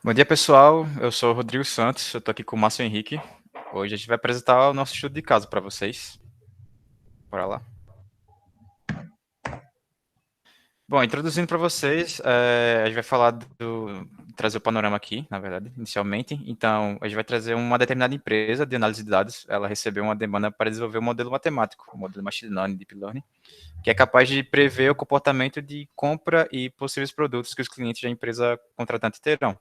Bom dia, pessoal. Eu sou o Rodrigo Santos, eu tô aqui com o Márcio Henrique. Hoje a gente vai apresentar o nosso estudo de caso para vocês. Bora lá. Bom, introduzindo para vocês, a gente vai falar trazer o panorama aqui, na verdade, inicialmente. Então, a gente vai trazer uma determinada empresa de análise de dados. Ela recebeu uma demanda para desenvolver um modelo matemático, um modelo machine learning, deep learning, que é capaz de prever o comportamento de compra e possíveis produtos que os clientes da empresa contratante terão.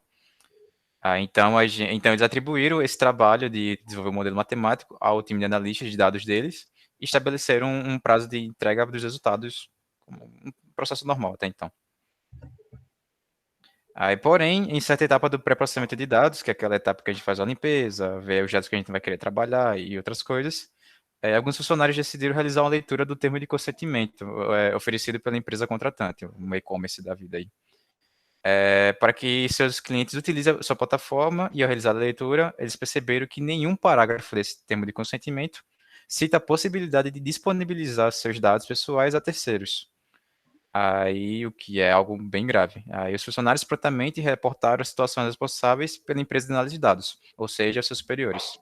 Então eles atribuíram esse trabalho de desenvolver um modelo matemático ao time de analistas de dados deles e estabeleceram um prazo de entrega dos resultados, como um processo normal até então. Porém, em certa etapa do pré-processamento de dados, que é aquela etapa que a gente faz a limpeza, vê os dados que a gente vai querer trabalhar e outras coisas, alguns funcionários decidiram realizar uma leitura do termo de consentimento oferecido pela empresa contratante, um e-commerce da vida aí. Para que seus clientes utilizem a sua plataforma e ao realizar a leitura, eles perceberam que nenhum parágrafo desse termo de consentimento cita a possibilidade de disponibilizar seus dados pessoais a terceiros. Aí, o que é algo bem grave. Aí, os funcionários prontamente reportaram as situações responsáveis pela empresa de análise de dados, ou seja, seus superiores.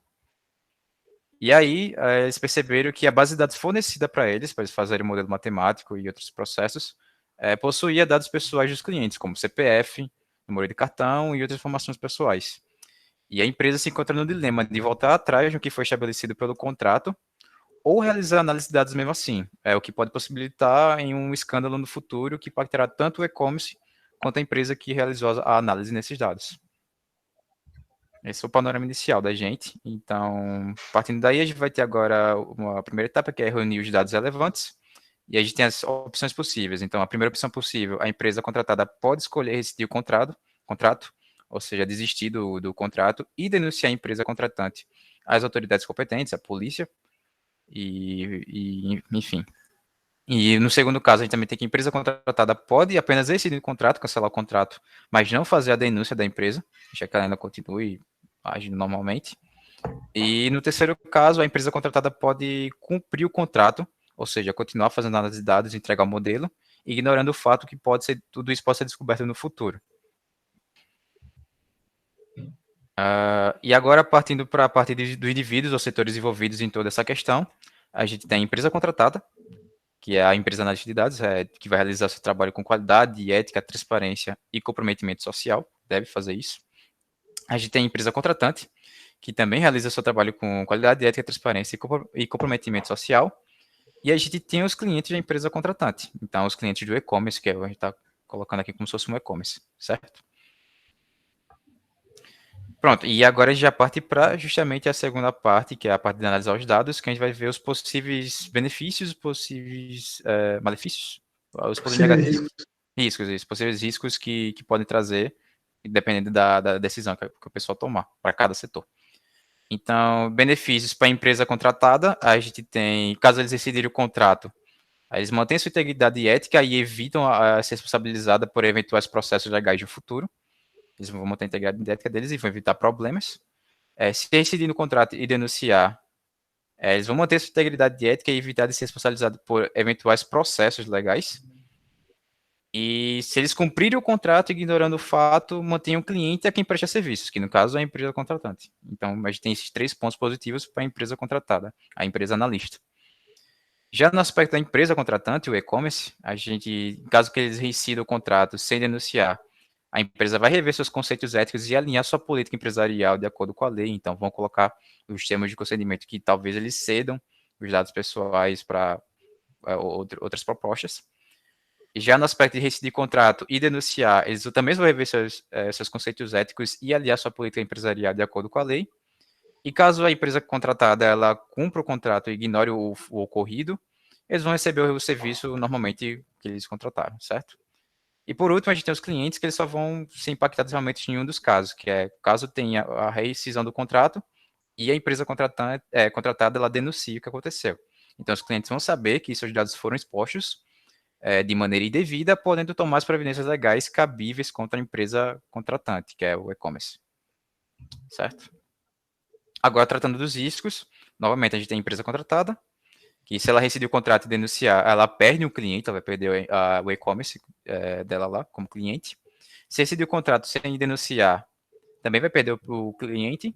E aí, eles perceberam que a base de dados fornecida para eles fazerem o modelo matemático e outros processos, possuía dados pessoais dos clientes, como CPF, número de cartão e outras informações pessoais. E a empresa se encontra no dilema de voltar atrás no que foi estabelecido pelo contrato ou realizar análise de dados mesmo assim, o que pode possibilitar em um escândalo no futuro que impactará tanto o e-commerce quanto a empresa que realizou a análise nesses dados. Esse é o panorama inicial da gente. Então, partindo daí, a gente vai ter agora uma primeira etapa, que é reunir os dados relevantes. E a gente tem as opções possíveis. Então, a primeira opção possível, a empresa contratada pode escolher rescindir o contrato, ou seja, desistir do contrato e denunciar a empresa contratante às autoridades competentes, a polícia, enfim. E no segundo caso, a gente também tem que a empresa contratada pode apenas rescindir o contrato, cancelar o contrato, mas não fazer a denúncia da empresa, deixar que ela ainda continue agindo normalmente. E no terceiro caso, a empresa contratada pode cumprir o contrato, ou seja, continuar fazendo análise de dados, entregar o modelo, ignorando o fato que tudo isso pode ser descoberto no futuro. E agora, partindo para a parte dos indivíduos ou setores envolvidos em toda essa questão, a gente tem a empresa contratada, que é a empresa analista de dados, que vai realizar seu trabalho com qualidade, ética, transparência e comprometimento social, deve fazer isso. A gente tem a empresa contratante, que também realiza seu trabalho com qualidade, ética, transparência e comprometimento social. E a gente tem os clientes da empresa contratante. Então, os clientes do e-commerce, que a gente está colocando aqui como se fosse um e-commerce, certo? Pronto, e agora a gente já parte para justamente a segunda parte, que é a parte de analisar os dados, que a gente vai ver os possíveis benefícios, os possíveis malefícios, os possíveis negativos, riscos, possíveis riscos que podem trazer, dependendo da decisão que o pessoal tomar, para cada setor. Então, benefícios para a empresa contratada, a gente tem, caso eles rescindirem o contrato, eles mantêm sua integridade ética e evitam a ser responsabilizada por eventuais processos legais no futuro. Eles vão manter a integridade ética deles e vão evitar problemas. Se rescindir no contrato e denunciar, eles vão manter sua integridade ética e evitar de ser responsabilizado por eventuais processos legais. E se eles cumprirem o contrato ignorando o fato, mantém o cliente a quem presta serviços, que no caso é a empresa contratante. Então, a gente tem esses 3 pontos positivos para a empresa contratada, a empresa analista. Já no aspecto da empresa contratante, o e-commerce, a gente, caso que eles rescindam o contrato sem denunciar, a empresa vai rever seus conceitos éticos e alinhar sua política empresarial de acordo com a lei. Então, vão colocar os termos de procedimento que talvez eles cedam os dados pessoais para outras propostas. E já no aspecto de rescindir contrato e denunciar, eles também vão rever seus conceitos éticos e alinhar sua política empresarial de acordo com a lei. E caso a empresa contratada ela cumpra o contrato e ignore o ocorrido, eles vão receber o serviço normalmente que eles contrataram, certo? E por último, a gente tem os clientes que eles só vão ser impactados realmente em um dos casos, que é caso tenha a rescisão do contrato e a empresa contratada ela denuncia o que aconteceu. Então, os clientes vão saber que seus dados foram expostos de maneira indevida, podendo tomar as providências legais cabíveis contra a empresa contratante, que é o e-commerce, certo? Agora, tratando dos riscos, novamente, a gente tem a empresa contratada, que se ela rescindir o contrato e denunciar, ela perde um cliente, ela vai perder o e-commerce dela lá como cliente. Se rescindir o contrato sem denunciar, também vai perder o cliente.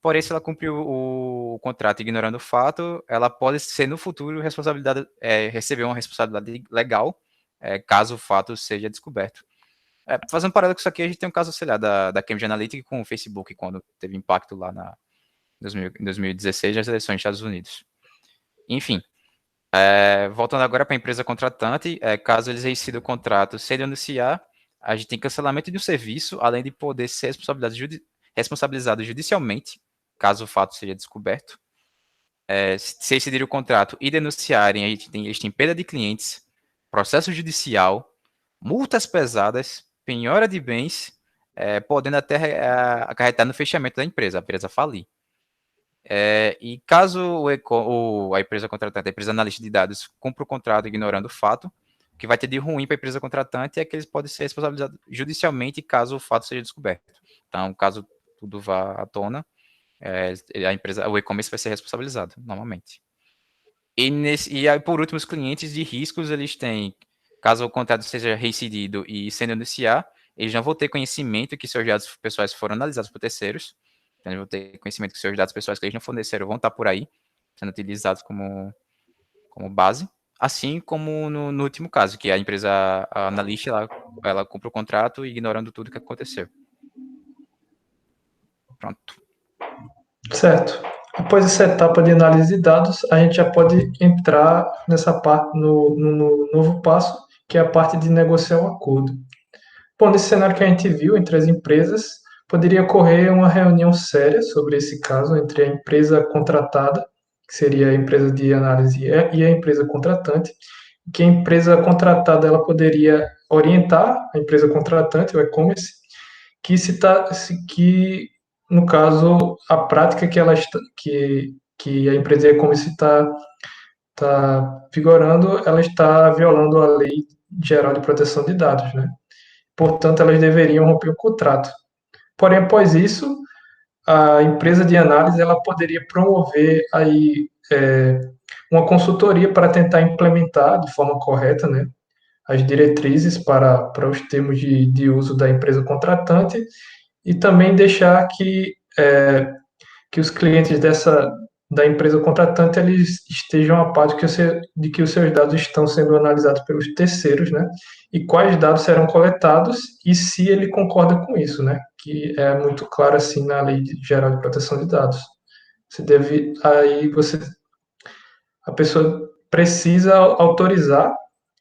Porém, se ela cumprir o contrato ignorando o fato, ela pode ser no futuro receber uma responsabilidade legal, caso o fato seja descoberto. Fazendo um paralelo com isso aqui, a gente tem um caso, sei lá, da Cambridge Analytica com o Facebook, quando teve impacto lá em 2016 nas eleições dos Estados Unidos. Enfim, voltando agora para a empresa contratante, caso eles rescindam o contrato sem denunciar, a gente tem cancelamento de um serviço, além de poder ser responsabilizado judicialmente, caso o fato seja descoberto. Se rescindirem o contrato e denunciarem, eles têm perda de clientes, processo judicial, multas pesadas, penhora de bens, podendo até acarretar no fechamento da empresa, a empresa falir. E caso a empresa contratante, a empresa analista de dados, cumpra o contrato ignorando o fato, o que vai ter de ruim para a empresa contratante é que eles podem ser responsabilizados judicialmente caso o fato seja descoberto. Então, caso tudo vá à tona, o e-commerce vai ser responsabilizado, normalmente. E aí, por último, os clientes de riscos, eles têm, caso o contrato seja rescindido e sem denunciar, eles não vão ter conhecimento que seus dados pessoais foram analisados por terceiros. Então, eles vão ter conhecimento que seus dados pessoais que eles não forneceram vão estar por aí, sendo utilizados como base. Assim como no último caso, que a empresa a analista, ela cumpre o contrato ignorando tudo que aconteceu. Pronto. Certo. Após essa etapa de análise de dados, a gente já pode entrar nessa parte, no novo passo, que é a parte de negociar um acordo. Bom, nesse cenário que a gente viu entre as empresas, poderia ocorrer uma reunião séria sobre esse caso entre a empresa contratada, que seria a empresa de análise, e a empresa contratante, que a empresa contratada ela poderia orientar a empresa contratante, o e-commerce, que no caso a prática que ela está, que a empresa e-commerce está vigorando, ela está violando a lei geral de proteção de dados, né? Portanto, elas deveriam romper o contrato. Porém, após isso, a empresa de análise ela poderia promover aí uma consultoria para tentar implementar de forma correta, né, as diretrizes para os termos de uso da empresa contratante e também deixar que os clientes da empresa contratante eles estejam a par de que os seus dados estão sendo analisados pelos terceiros, né? E quais dados serão coletados e se ele concorda com isso, né? Que é muito claro assim na Lei Geral de Proteção de Dados. A pessoa precisa autorizar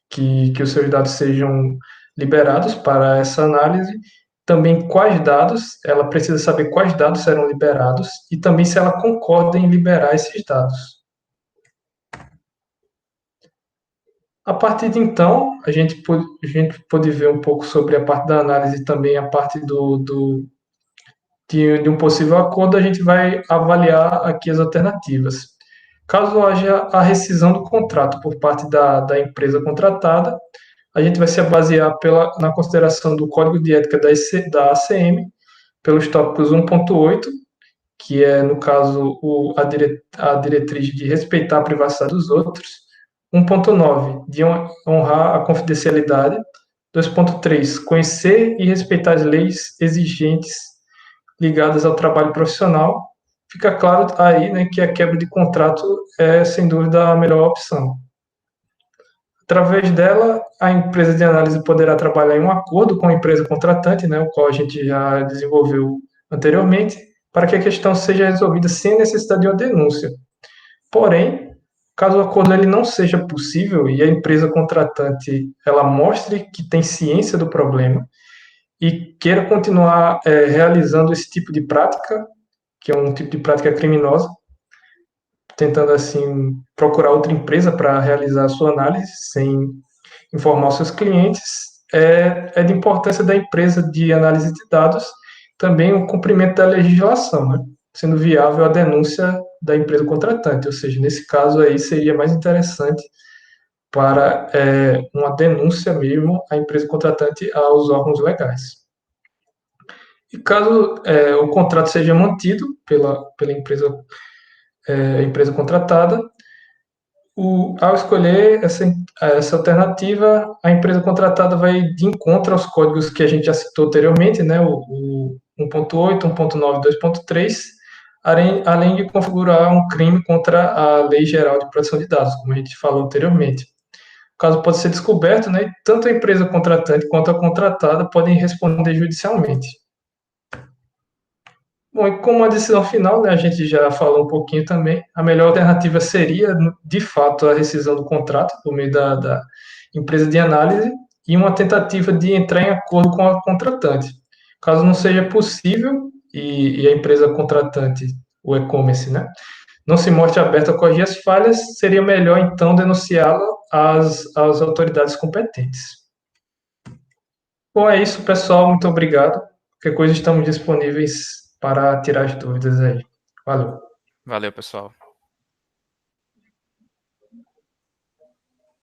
que os seus dados sejam liberados para essa análise, também quais dados, ela precisa saber quais dados serão liberados e também se ela concorda em liberar esses dados. A partir de então, a gente pôde ver um pouco sobre a parte da análise e também a parte de um possível acordo, a gente vai avaliar aqui as alternativas. Caso haja a rescisão do contrato por parte da empresa contratada, a gente vai se basear na consideração do Código de Ética da ACM, pelos tópicos 1.8, que é, no caso, a diretriz de respeitar a privacidade dos outros, 1.9, de honrar a confidencialidade, 2.3, conhecer e respeitar as leis exigentes ligadas ao trabalho profissional. Fica claro aí, né, que a quebra de contrato é, sem dúvida, a melhor opção. Através dela, a empresa de análise poderá trabalhar em um acordo com a empresa contratante, né, o qual a gente já desenvolveu anteriormente, para que a questão seja resolvida sem necessidade de uma denúncia. Porém, caso o acordo ele não seja possível e a empresa contratante ela mostre que tem ciência do problema e queira continuar realizando esse tipo de prática, que é um tipo de prática criminosa, tentando assim procurar outra empresa para realizar a sua análise sem informar os seus clientes, é de importância da empresa de análise de dados também o cumprimento da legislação, né? Sendo viável a denúncia da empresa contratante, ou seja, nesse caso aí seria mais interessante para uma denúncia mesmo à empresa contratante aos órgãos legais. E caso o contrato seja mantido pela empresa contratada, ao escolher essa alternativa, a empresa contratada vai de encontro aos códigos que a gente já citou anteriormente, né? Um 1.8, 1.9, 2.3, além de configurar um crime contra a Lei Geral de Proteção de Dados, como a gente falou anteriormente. O caso pode ser descoberto, né? Tanto a empresa contratante quanto a contratada podem responder judicialmente. Bom, e como a decisão final, né, a gente já falou um pouquinho também, a melhor alternativa seria, de fato, a rescisão do contrato por meio da empresa de análise e uma tentativa de entrar em acordo com a contratante. Caso não seja possível e a empresa contratante, o e-commerce, né, não se mostre aberta a corrigir as falhas, seria melhor, então, denunciá-la às autoridades competentes. Bom, é isso, pessoal. Muito obrigado. Qualquer coisa, estamos disponíveis para tirar as dúvidas aí. Valeu. Valeu, pessoal.